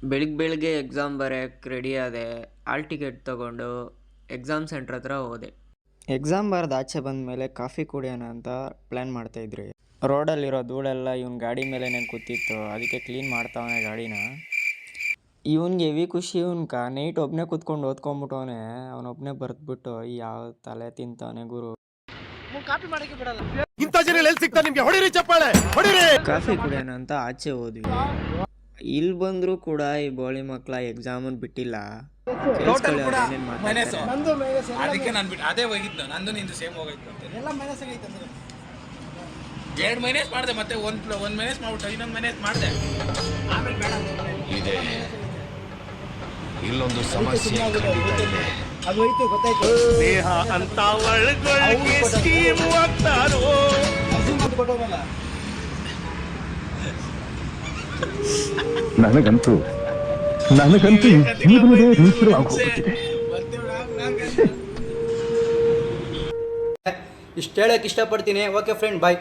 ಬೆಳಿಗ್ಗೆ exam ಬರೆಯೋಕ್ಕೆ ready ಆದೆ. Hall ticket ತೊಗೊಂಡು ಎಕ್ಸಾಮ್ ಸೆಂಟ್ರ್ ಹತ್ರ ಹೋದೆ. ಎಕ್ಸಾಮ್ ಬರೆದು ಆಚೆ ಬಂದ ಮೇಲೆ ಕಾಫಿ ಕುಡಿಯೋಣ ಅಂತ ಪ್ಲ್ಯಾನ್ ಮಾಡ್ತಾಯಿದ್ರಿ. ರೋಡಲ್ಲಿರೋ ಧೂಳೆಲ್ಲ ಇವನ ಗಾಡಿ ಮೇಲೇ ಕೂತಿತ್ತು, ಅದಕ್ಕೆ ಕ್ಲೀನ್ ಮಾಡ್ತಾವನೆ ಗಾಡಿನ. ಇವನಿಗೆ ಹೆವಿ ಖುಷಿ. ನೈಟ್ ಒಬ್ಬನೇ ಕೂತ್ಕೊಂಡು ಓದ್ಕೊಂಬಿಟ್ಟವನೆ. ಅವನೊಬ್ಬನೇ ಬರೆದ್ಬಿಟ್ಟು ಯಾವ ತಲೆ ತಿಂತಾವನೆ ಗುರು. ಕಾಫಿ ಕುಡಿಯೋಣ ಅಂತ ಆಚೆ ಹೋದ್ವಿ. ಇಲ್ಲಿ ಬಂದರೂ ಕೂಡ ಈ ಬೋಳಿ ಮಕ್ಕಳ ಎಕ್ಸಾಮನ್ನು ಬಿಟ್ಟಿಲ್ಲ. ಅದಕ್ಕೆ ನಾನು ಬಿಟ್ಟು ಅದೇ ಹೋಗಿದ್ದು, ನಂದು ನಿಂದು ಸೇಮ್ ಹೋಗಿತ್ತು. ಎರಡು ಮೈನಸ್ ಮಾಡಿದೆ, ಮತ್ತೆ ಒಂದು ಮೈನಸ್ ಮಾಡ್ಬಿಟ್ಟು ಇನ್ನೊಂದು ಮೈನಸ್ ಮಾಡಿದೆ. ಇದೆ ಇಲ್ಲೊಂದು ಸಮಸ್ಯೆ ಅದು ಹೋಯ್ತು, ಗೊತ್ತಾಯ್ತು. ದೇಹ ಅಂತ ಒಳಗೊಳಗೆ ಸ್ಟೀಮ್ ಆಗ್ತಾರೋ. ನನಗಂತೂ ಜೀವನವೇ ನಿಂತಿರುವಾಗೋಗ್ಬಿಟ್ಟಿದೆ. ಇಷ್ಟು ಹೇಳಕ್ಕೆ ಇಷ್ಟಪಡ್ತೀನಿ. ಓಕೆ ಫ್ರೆಂಡ್, ಬಾಯ್.